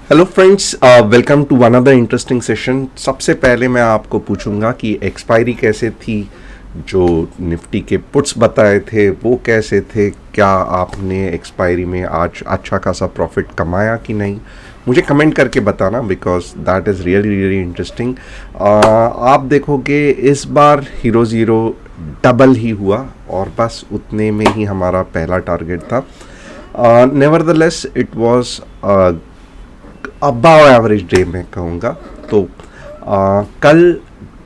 Hello friends, welcome to one other interesting session. सबसे पहले मैं आपको पूछूंगा कि एक्सपायरी कैसे थी, जो निफ्टी के पुट्स बताए थे वो कैसे थे, क्या आपने एक्सपायरी में आज अच्छा खासा प्रॉफिट कमाया कि नहीं। मुझे कमेंट करके बताना, because that is really really interesting. आप देखोगे इस बार हीरो ज़ीरो डबल ही हुआ और बस उतने में ही हमारा पहला टारगेट था। Nevertheless it was above average day मैं कहूँगा। तो कल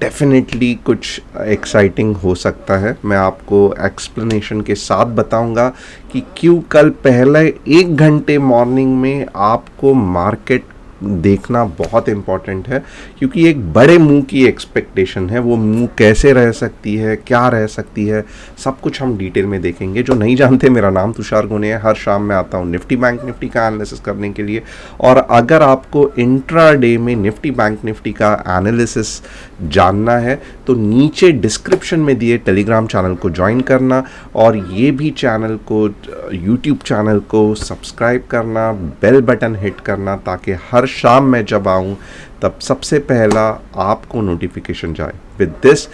डेफिनेटली कुछ एक्साइटिंग हो सकता है। मैं आपको एक्सप्लेनेशन के साथ बताऊंगा कि क्यों कल पहले 1 घंटे मॉर्निंग में आपको मार्केट देखना बहुत इम्पॉर्टेंट है, क्योंकि एक बड़े मूव की एक्सपेक्टेशन है। वो मूव कैसे रह सकती है, क्या रह सकती है, सब कुछ हम डिटेल में देखेंगे। जो नहीं जानते, मेरा नाम तुषार गोने है। हर शाम मैं आता हूँ निफ्टी बैंक निफ्टी का एनालिसिस करने के लिए। और अगर आपको इंट्रा डे में निफ्टी बैंक निफ्टी का एनालिसिस जानना है तो नीचे डिस्क्रिप्शन में दिए टेलीग्राम चैनल को ज्वाइन करना, और ये भी चैनल को, यूट्यूब चैनल को सब्सक्राइब करना, बेल बटन हिट करना, ताकि हर शाम मैं जब आऊँ तब सबसे पहला आपको नोटिफिकेशन जाए। With this,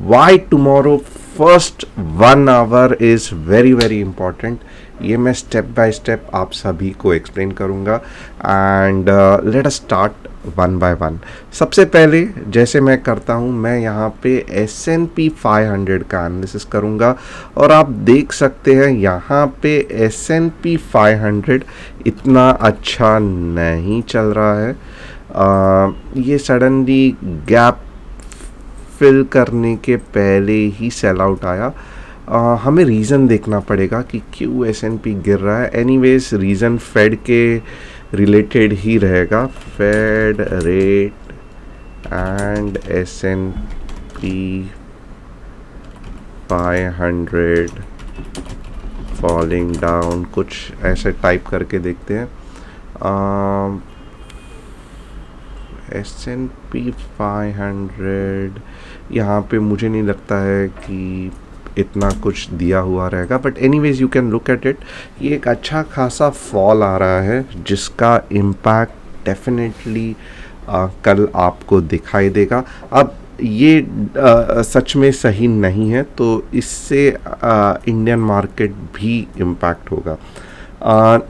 why tomorrow first 1 hour is very very important, ये मैं स्टेप बाय स्टेप आप सभी को एक्सप्लेन करूँगा। And let us start one by one. सबसे पहले जैसे मैं करता हूँ, मैं यहाँ पे S&P 500 का एनालिसिस करूँगा, और आप देख सकते हैं यहाँ पे S&P 500 इतना अच्छा नहीं चल रहा है। ये सडनली गैप फिल करने के पहले ही सेल आउट आया। हमें रीज़न देखना पड़ेगा कि क्यों S&P गिर रहा है। एनीवेज रीज़न फेड के रिलेटेड ही रहेगा, fed rate and S&P 500 falling down, कुछ ऐसे टाइप करके देखते हैं। S&P 500 यहाँ पे मुझे नहीं लगता है कि इतना कुछ दिया हुआ रहेगा, but anyways you can look at it. ये एक अच्छा खासा फॉल आ रहा है, जिसका इम्पैक्ट डेफिनेटली कल आपको दिखाई देगा। अब ये सच में सही नहीं है, तो इससे इंडियन मार्केट भी इम्पैक्ट होगा।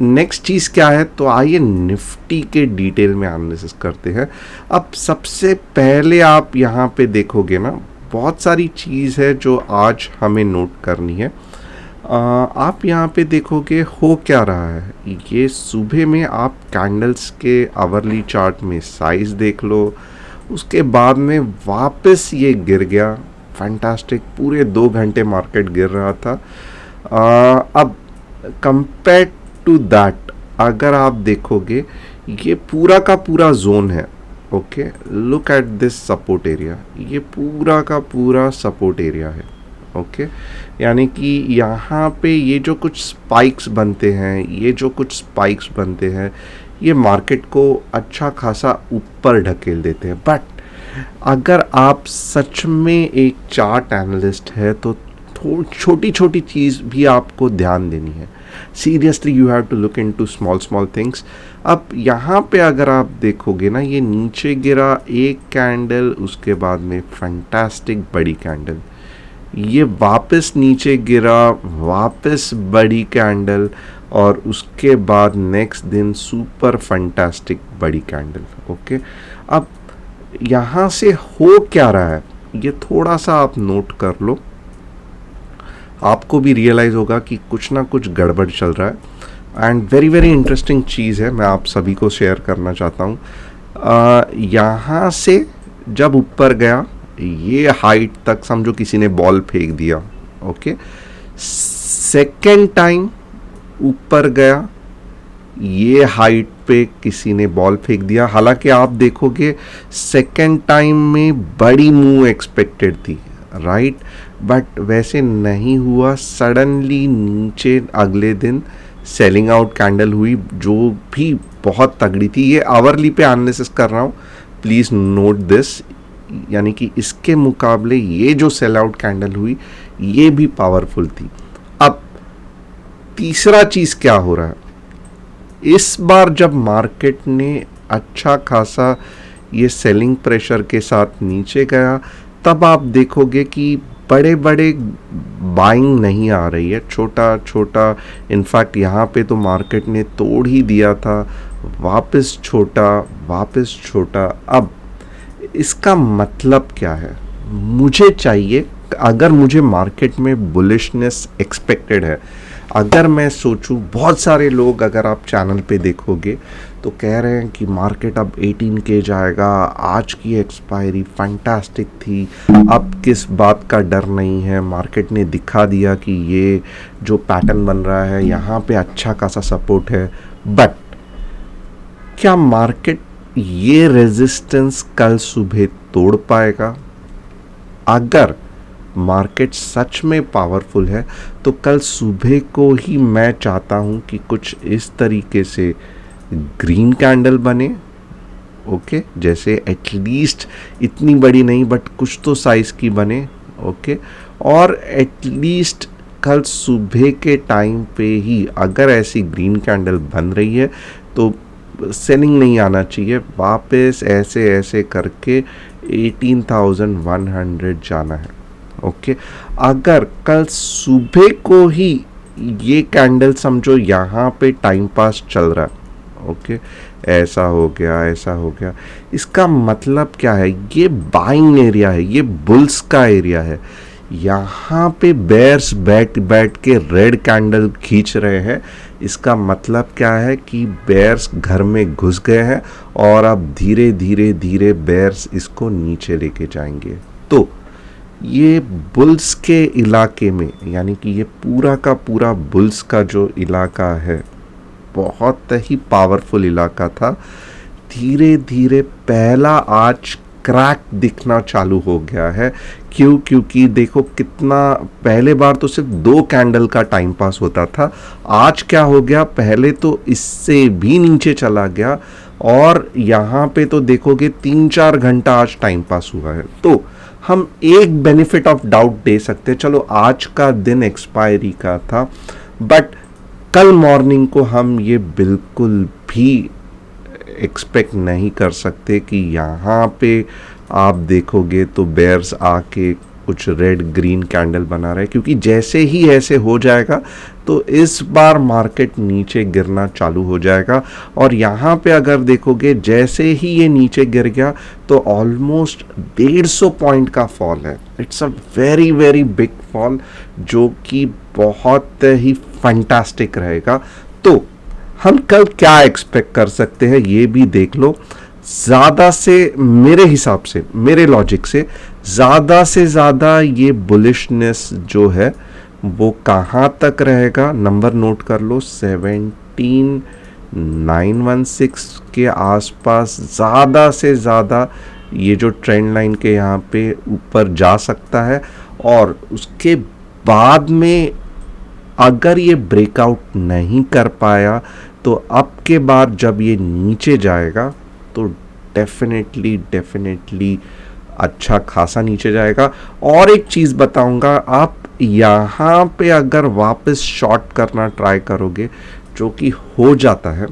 नेक्स्ट चीज़ क्या है, तो आइए निफ्टी के डिटेल में एनालिसिस करते हैं। अब सबसे पहले आप यहाँ पे देखोगे ना, बहुत सारी चीज़ है जो आज हमें नोट करनी है। आप यहाँ पे देखोगे हो क्या रहा है। ये सुबह में आप कैंडल्स के आवरली चार्ट में साइज देख लो, उसके बाद में वापस ये गिर गया। फैंटास्टिक, पूरे 2 घंटे मार्केट गिर रहा था। अब कंपेयर टू दैट अगर आप देखोगे, ये पूरा का पूरा जोन है। Okay, look at this support area, ये पूरा का पूरा सपोर्ट एरिया है। ओके, यानी कि यहाँ पे ये जो कुछ स्पाइक्स बनते हैं, ये मार्केट को अच्छा खासा ऊपर ढकेल देते हैं। बट अगर आप सच में एक चार्ट एनालिस्ट है तो छोटी छोटी चीज़ भी आपको ध्यान देनी है। Seriously you have to look into small small things. अब यहाँ पे अगर आप देखोगे ना, ये नीचे गिरा एक कैंडल, उसके बाद में फैंटास्टिक बड़ी कैंडल, ये वापस नीचे गिरा, वापस बड़ी कैंडल, और उसके बाद नेक्स्ट दिन सुपर फैंटास्टिक बड़ी कैंडल। ओके, अब यहाँ से हो क्या रहा है, ये थोड़ा सा आप नोट कर लो, आपको भी रियलाइज़ होगा कि कुछ ना कुछ गड़बड़ चल रहा है। एंड वेरी वेरी इंटरेस्टिंग चीज़ है, मैं आप सभी को शेयर करना चाहता हूँ। यहाँ से जब ऊपर गया, ये हाइट तक समझो किसी ने बॉल फेंक दिया। ओके, सेकेंड टाइम ऊपर गया, ये हाइट पे किसी ने बॉल फेंक दिया। हालांकि आप देखोगे सेकेंड टाइम में बड़ी मूव एक्सपेक्टेड थी, राइट, बट वैसे नहीं हुआ। सडनली नीचे अगले दिन सेलिंग आउट कैंडल हुई, जो भी बहुत तगड़ी थी। ये आवरली पे एनालिसिस कर रहा हूँ, प्लीज़ नोट दिस। यानी कि इसके मुकाबले ये जो सेल आउट कैंडल हुई, ये भी पावरफुल थी। अब तीसरा चीज़ क्या हो रहा है, इस बार जब मार्केट ने अच्छा खासा ये सेलिंग प्रेशर के साथ नीचे गया, तब आप देखोगे कि बड़े बड़े बाइंग नहीं आ रही है, छोटा छोटा। इनफैक्ट यहाँ पे तो मार्केट ने तोड़ ही दिया था, वापस छोटा, वापस छोटा। अब इसका मतलब क्या है? मुझे चाहिए, अगर मुझे मार्केट में बुलिशनेस एक्सपेक्टेड है, अगर मैं सोचूं, बहुत सारे लोग अगर आप चैनल पे देखोगे तो कह रहे हैं कि मार्केट अब 18K जाएगा, आज की एक्सपायरी फैंटास्टिक थी, अब किस बात का डर नहीं है, मार्केट ने दिखा दिया कि ये जो पैटर्न बन रहा है यहाँ पे अच्छा खासा सपोर्ट है। बट क्या मार्केट ये रेजिस्टेंस कल सुबह तोड़ पाएगा? अगर मार्केट सच में पावरफुल है तो कल सुबह को ही मैं चाहता हूं कि कुछ इस तरीके से ग्रीन कैंडल बने, ओके, जैसे एटलीस्ट इतनी बड़ी नहीं बट कुछ तो साइज की बने, ओके। और एटलीस्ट कल सुबह के टाइम पे ही अगर ऐसी ग्रीन कैंडल बन रही है तो सेलिंग नहीं आना चाहिए, वापस ऐसे ऐसे करके 18,100 जाना है, ओके। अगर कल सुबह को ही ये कैंडल समझो यहाँ पे टाइम पास चल रहा है, ओके, ऐसा हो गया, ऐसा हो गया, इसका मतलब क्या है? ये बाइंग एरिया है, ये बुल्स का एरिया है। यहाँ पे बेयर्स बैठ बैठ के रेड कैंडल खींच रहे हैं, इसका मतलब क्या है कि बेयर्स घर में घुस गए हैं और अब धीरे धीरे धीरे बेयर्स इसको नीचे लेके जाएंगे। तो ये बुल्स के इलाके में, यानी कि ये पूरा का पूरा बुल्स का जो इलाका है, बहुत ही पावरफुल इलाका था, धीरे धीरे पहला आज क्रैक दिखना चालू हो गया है। क्यों? क्योंकि देखो कितना, पहले बार तो सिर्फ 2 कैंडल का टाइम पास होता था, आज क्या हो गया, पहले तो इससे भी नीचे चला गया और यहाँ पे तो देखोगे 3-4 घंटा आज टाइम पास हुआ है। तो हम एक बेनिफिट ऑफ डाउट दे सकते हैं, चलो आज का दिन एक्सपायरी का था, बट कल मॉर्निंग को हम ये बिल्कुल भी एक्सपेक्ट नहीं कर सकते कि यहाँ पे आप देखोगे तो बेयर्स आके कुछ रेड ग्रीन कैंडल बना रहे हैं, क्योंकि जैसे ही ऐसे हो जाएगा तो इस बार मार्केट नीचे गिरना चालू हो जाएगा। और यहाँ पे अगर देखोगे जैसे ही ये नीचे गिर गया तो ऑलमोस्ट 150 पॉइंट का फॉल है। It's a very very big fall, जो कि बहुत ही फैंटास्टिक रहेगा। तो हम कल क्या एक्सपेक्ट कर सकते हैं ये भी देख लो। ज़्यादा से, मेरे हिसाब से, मेरे लॉजिक से ज़्यादा ये बुलिशनेस जो है वो कहाँ तक रहेगा, नंबर नोट कर लो, 17,916 के आसपास ज़्यादा से ज़्यादा ये जो ट्रेंड लाइन के यहाँ पे ऊपर जा सकता है। और उसके बाद में अगर ये ब्रेकआउट नहीं कर पाया तो अब के बाद जब ये नीचे जाएगा तो डेफिनेटली अच्छा खासा नीचे जाएगा। और एक चीज़ बताऊंगा, आप यहाँ पे अगर वापस शॉर्ट करना ट्राई करोगे, जो कि हो जाता है,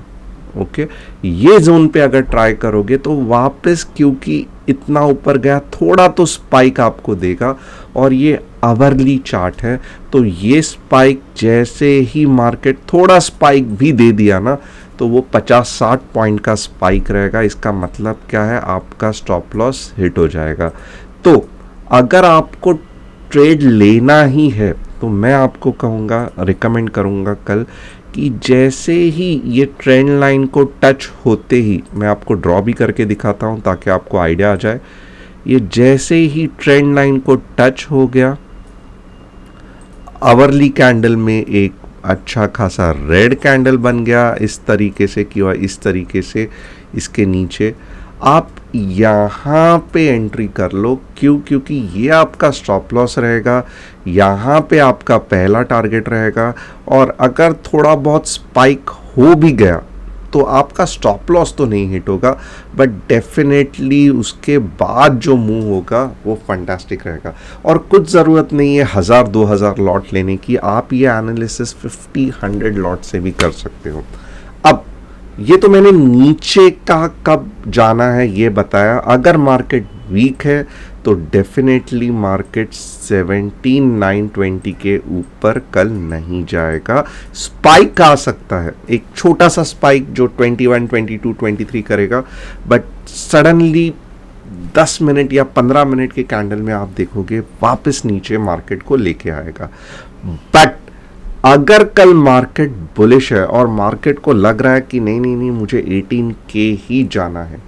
ओके, ये जोन पे अगर ट्राई करोगे तो वापस, क्योंकि इतना ऊपर गया, थोड़ा तो स्पाइक आपको देगा। और ये आवरली चार्ट है, तो ये स्पाइक जैसे ही मार्केट थोड़ा स्पाइक भी दे दिया ना, तो वो 50-60 पॉइंट का स्पाइक रहेगा। इसका मतलब क्या है, आपका स्टॉप लॉस हिट हो जाएगा। तो अगर आपको ट्रेड लेना ही है तो मैं आपको कहूँगा, रिकमेंड करूँगा कल कि जैसे ही ये ट्रेंड लाइन को टच होते ही, मैं आपको ड्रॉ भी करके दिखाता हूँ ताकि आपको आइडिया आ जाए, ये जैसे ही ट्रेंड लाइन को टच हो गया, आवरली कैंडल में एक अच्छा खासा रेड कैंडल बन गया इस तरीके से, कि इस तरीके से इसके नीचे आप यहाँ पे एंट्री कर लो। क्यों? क्योंकि ये आपका स्टॉप लॉस रहेगा, यहाँ पे आपका पहला टारगेट रहेगा। और अगर थोड़ा बहुत स्पाइक हो भी गया तो आपका स्टॉप लॉस तो नहीं हिट होगा, बट डेफिनेटली उसके बाद जो मूव होगा वो फंटास्टिक रहेगा। और कुछ ज़रूरत नहीं है 1000-2000 लॉट लेने की, आप ये एनालिसिस 50-100 लॉट से भी कर सकते हो। अब ये तो मैंने नीचे का कब जाना है ये बताया। अगर मार्केट वीक है तो डेफिनेटली मार्केट 17,920 के ऊपर कल नहीं जाएगा। स्पाइक आ सकता है, एक छोटा सा स्पाइक जो 21, 22, 23 करेगा, बट सडनली 10 मिनट या 15 मिनट के कैंडल में आप देखोगे वापस नीचे मार्केट को लेके आएगा। बट अगर कल मार्केट बुलिश है और मार्केट को लग रहा है कि नहीं नहीं नहीं मुझे 18 के ही जाना है,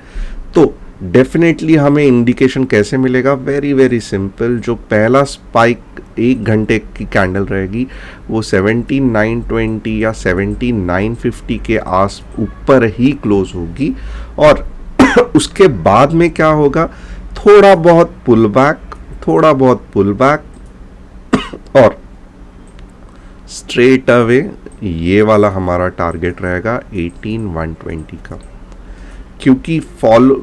तो डेफिनेटली हमें इंडिकेशन कैसे मिलेगा? Very very simple. जो पहला स्पाइक 1 घंटे की कैंडल रहेगी वो 17,920 या 17,950 के आस ऊपर ही क्लोज होगी, और उसके बाद में क्या होगा? थोड़ा बहुत पुल बैक और स्ट्रेट अवे ये वाला हमारा टारगेट रहेगा 18,120 का। क्योंकि फॉलो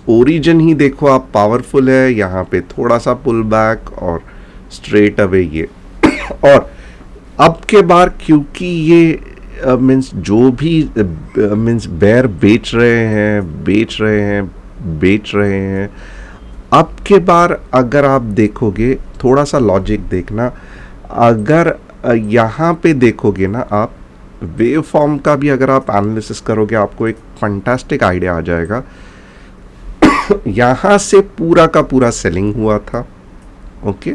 ओरिजिन ही देखो आप पावरफुल है, यहाँ पे थोड़ा सा पुल बैक और स्ट्रेट अवे ये और अब के बार क्योंकि ये मीन्स जो भी मीन्स बेयर बेच रहे हैं, अब के बार अगर आप देखोगे, थोड़ा सा लॉजिक देखना, अगर यहाँ पे देखोगे ना आप वेव फॉर्म का भी अगर आप एनालिसिस करोगे आपको एक फंटास्टिक आइडिया आ जाएगा। यहाँ से पूरा का पूरा सेलिंग हुआ था, ओके,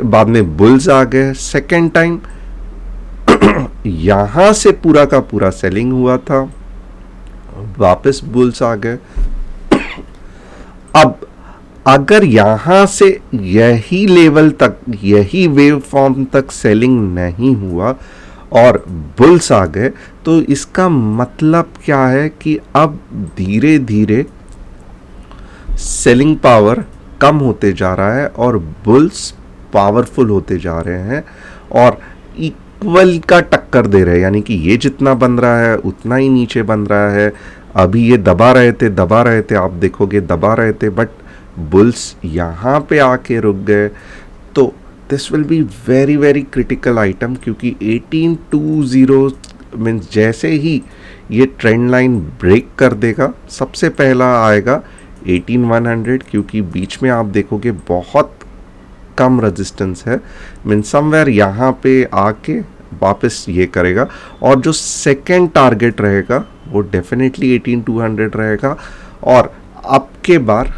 बाद में बुल्स आ गए सेकेंड टाइम, यहाँ से पूरा का पूरा सेलिंग हुआ था, वापस बुल्स आ गए। अब अगर यहां से यही लेवल तक, यही वेव फॉर्म तक सेलिंग नहीं हुआ और बुल्स आ गए, तो इसका मतलब क्या है कि अब धीरे धीरे सेलिंग पावर कम होते जा रहा है और बुल्स पावरफुल होते जा रहे हैं और इक्वल का टक्कर दे रहे हैं, यानी कि ये जितना बन रहा है उतना ही नीचे बन रहा है। अभी ये दबा रहे थे, आप देखोगे दबा रहे थे, बट बुल्स यहाँ पे आके रुक गए। तो this will be very very critical item, क्योंकि 1820 मीन्स जैसे ही ये ट्रेंड लाइन ब्रेक कर देगा, सबसे पहला आएगा 18,100, क्योंकि बीच में आप देखोगे बहुत कम रेजिस्टेंस है, मीन्स समवेयर यहाँ पे आके वापस ये करेगा। और जो सेकेंड टारगेट रहेगा वो डेफिनेटली 18,200 रहेगा, और अब के बार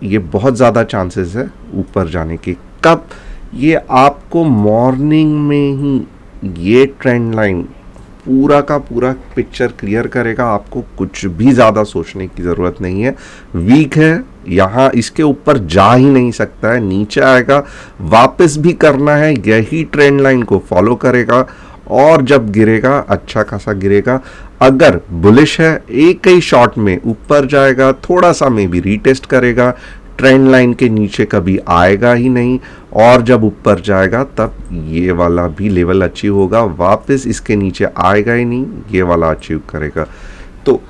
ये बहुत ज़्यादा चांसेस है ऊपर जाने के। कब? ये आपको मॉर्निंग में ही ये ट्रेंड लाइन पूरा का पूरा पिक्चर क्लियर करेगा, आपको कुछ भी ज़्यादा सोचने की ज़रूरत नहीं है। वीक है, यहाँ इसके ऊपर जा ही नहीं सकता है, नीचे आएगा, वापस भी करना है, यही ट्रेंड लाइन को फॉलो करेगा और जब गिरेगा अच्छा खासा गिरेगा। अगर बुलिश है एक ही शॉट में ऊपर जाएगा, थोड़ा सा में भी रीटेस्ट करेगा, ट्रेंड लाइन के नीचे कभी आएगा ही नहीं, और जब ऊपर जाएगा तब ये वाला भी लेवल अचीव होगा, वापस इसके नीचे आएगा ही नहीं, ये वाला अचीव करेगा। तो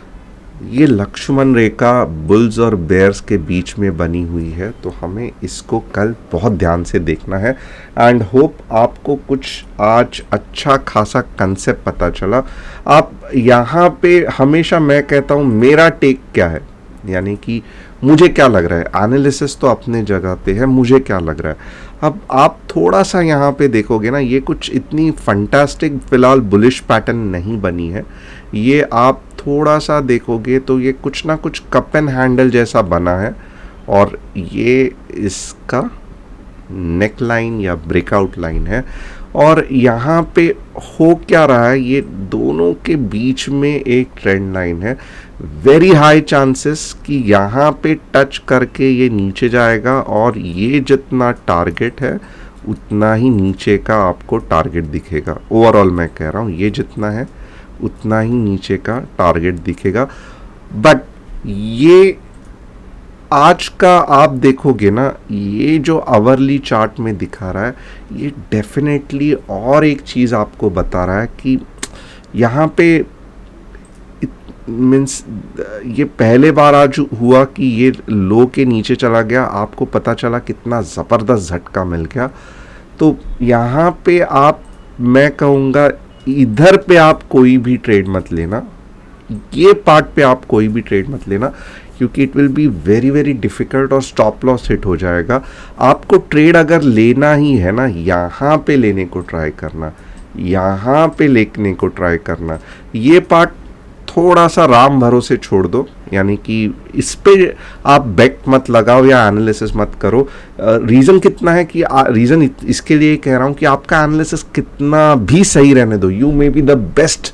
ये लक्ष्मण रेखा बुल्स और बेयर्स के बीच में बनी हुई है, तो हमें इसको कल बहुत ध्यान से देखना है। एंड होप आपको कुछ आज अच्छा खासा कंसेप्ट पता चला। आप यहाँ पे हमेशा मैं कहता हूँ मेरा टेक क्या है, यानी कि मुझे क्या लग रहा है, एनालिसिस तो अपने जगह पे है, मुझे क्या लग रहा है। अब आप थोड़ा सा यहाँ पे देखोगे ना, ये कुछ इतनी फंटास्टिक फिलहाल बुलिश पैटर्न नहीं बनी है, ये आप थोड़ा सा देखोगे तो ये कुछ ना कुछ कप एंड हैंडल जैसा बना है, और ये इसका नेक लाइन या ब्रेकआउट लाइन है। और यहाँ पे हो क्या रहा है, ये दोनों के बीच में एक ट्रेंड लाइन है, वेरी हाई चांसेस कि यहाँ पे टच करके ये नीचे जाएगा, और ये जितना टारगेट है उतना ही नीचे का आपको टारगेट दिखेगा। ओवरऑल मैं कह रहा हूँ ये जितना है उतना ही नीचे का टारगेट दिखेगा। बट ये आज का आप देखोगे ना, ये जो आवरली चार्ट में दिखा रहा है, ये डेफिनेटली और एक चीज़ आपको बता रहा है कि यहाँ पे मीन्स ये पहले बार आज हुआ कि ये लो के नीचे चला गया, आपको पता चला कितना ज़बरदस्त झटका मिल गया। तो यहाँ पे आप, मैं कहूँगा इधर पे आप कोई भी ट्रेड मत लेना, ये पार्ट पे आप कोई भी ट्रेड मत लेना, क्योंकि it will be very very difficult और स्टॉप लॉस हिट हो जाएगा। आपको ट्रेड अगर लेना ही है ना, यहाँ पे लेने को ट्राई करना, यहाँ पे लेने को ट्राई करना। ये पार्ट थोड़ा सा राम भरोसे छोड़ दो, यानी कि इस पे आप बेट मत लगाओ या एनालिसिस मत करो। रीज़न कितना है कि रीज़न इसके लिए कह रहा हूँ कि आपका एनालिसिस कितना भी सही रहने दो, you may be the best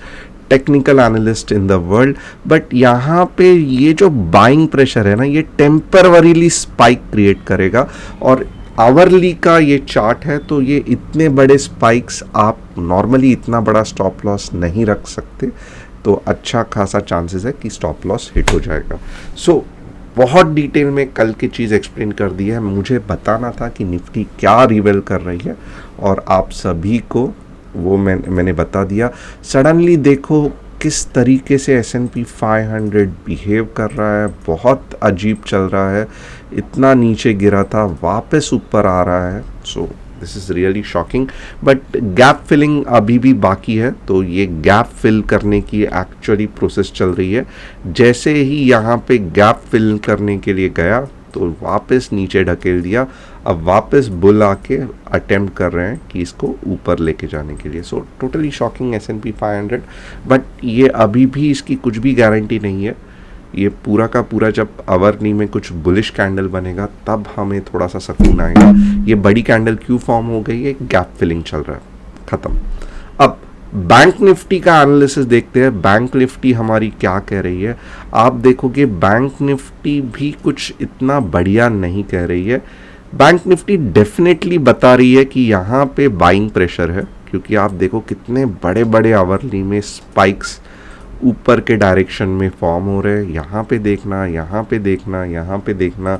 technical analyst in the world, but यहाँ पे ये जो बाइंग प्रेशर है ना, ये टेम्परवरीली स्पाइक क्रिएट करेगा। और आवरली का ये चार्ट है, तो ये इतने बड़े स्पाइक्स आप नॉर्मली इतना बड़ा स्टॉप लॉस नहीं रख सकते, तो अच्छा खासा चांसेस है कि स्टॉप लॉस हिट हो जाएगा। सो बहुत डिटेल में कल की चीज़ एक्सप्लेन कर दी है। मुझे बताना था कि निफ्टी क्या रिवेल कर रही है, और आप सभी को वो मैंने बता दिया। सडनली देखो किस तरीके से S&P 500 बिहेव कर रहा है, बहुत अजीब चल रहा है। इतना नीचे गिरा था, वापस ऊपर आ रहा है। So this is really shocking, but gap filling अभी भी बाकी है, तो ये गैप फिल करने की एक्चुअली प्रोसेस चल रही है। जैसे ही यहाँ पे गैप फिल करने के लिए गया तो वापस नीचे ढकेल दिया, अब वापस बुल आके अटेम्प्ट कर रहे हैं कि इसको ऊपर लेके जाने के लिए। So totally shocking S&P 500, but ये अभी भी इसकी कुछ भी गारंटी नहीं है। ये पूरा का पूरा जब आवरली में कुछ बुलिश कैंडल बनेगा तब हमें थोड़ा सा सुकून आएगा। ये बड़ी कैंडल क्यों फॉर्म हो गई है, गैप फिलिंग चल रहा है, खत्म। अब बैंक निफ्टी का एनालिसिस देखते हैं। बैंक निफ्टी हमारी क्या कह रही है, आप देखोगे बैंक निफ्टी भी कुछ इतना बढ़िया नहीं कह रही है। बैंक निफ्टी डेफिनेटली बता रही है कि यहाँ पे बाइंग प्रेशर है, क्योंकि आप देखो कितने बड़े बड़े आवरली में स्पाइक्स ऊपर के डायरेक्शन में फॉर्म हो रहे हैं। यहाँ पे देखना, यहाँ पे देखना, यहाँ पे देखना,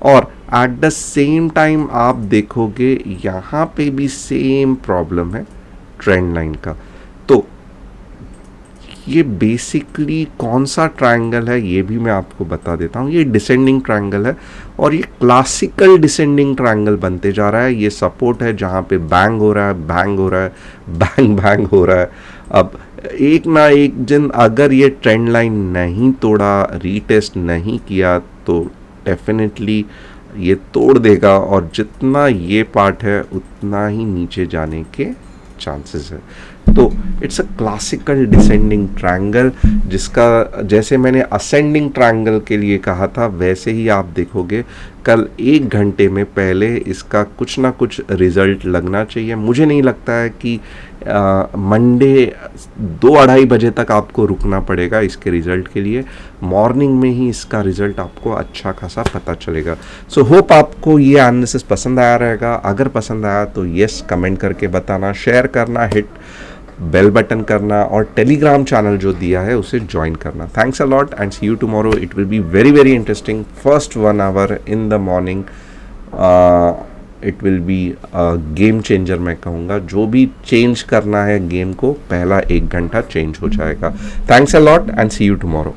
और एट द सेम टाइम आप देखोगे यहाँ पे भी सेम प्रॉब्लम है ट्रेंड लाइन का। तो ये बेसिकली कौन सा ट्रायंगल है ये भी मैं आपको बता देता हूँ। ये डिसेंडिंग ट्रायंगल है, और ये क्लासिकल डिसेंडिंग ट्रायंगल बनते जा रहा है। ये सपोर्ट है जहाँ पे बैंग हो रहा है, बैंग हो रहा है, बैंग बैंग हो रहा है। अब एक ना एक दिन अगर ये ट्रेंड लाइन नहीं तोड़ा, रीटेस्ट नहीं किया, तो डेफिनेटली ये तोड़ देगा, और जितना ये पार्ट है उतना ही नीचे जाने के चांसेस है। तो it's a classical descending triangle, जिसका जैसे मैंने असेंडिंग ट्रायंगल के लिए कहा था, वैसे ही आप देखोगे कल 1 घंटे में पहले इसका कुछ ना कुछ रिजल्ट लगना चाहिए। मुझे नहीं लगता है कि मंडे 2-2:30 बजे तक आपको रुकना पड़ेगा इसके रिजल्ट के लिए। मॉर्निंग में ही इसका रिजल्ट आपको अच्छा खासा पता चलेगा। सो होप आपको ये एनालिसिस पसंद आया रहेगा। अगर पसंद आया तो यस कमेंट करके बताना, शेयर करना, हिट बेल बटन करना, और टेलीग्राम चैनल जो दिया है उसे ज्वाइन करना। Thanks a lot and see you tomorrow. It will be very very interesting. First 1 hour in the morning it will be game changer मैं कहूँगा। जो भी चेंज करना है गेम को, पहला 1 घंटा चेंज हो जाएगा। Thanks a lot and see you tomorrow.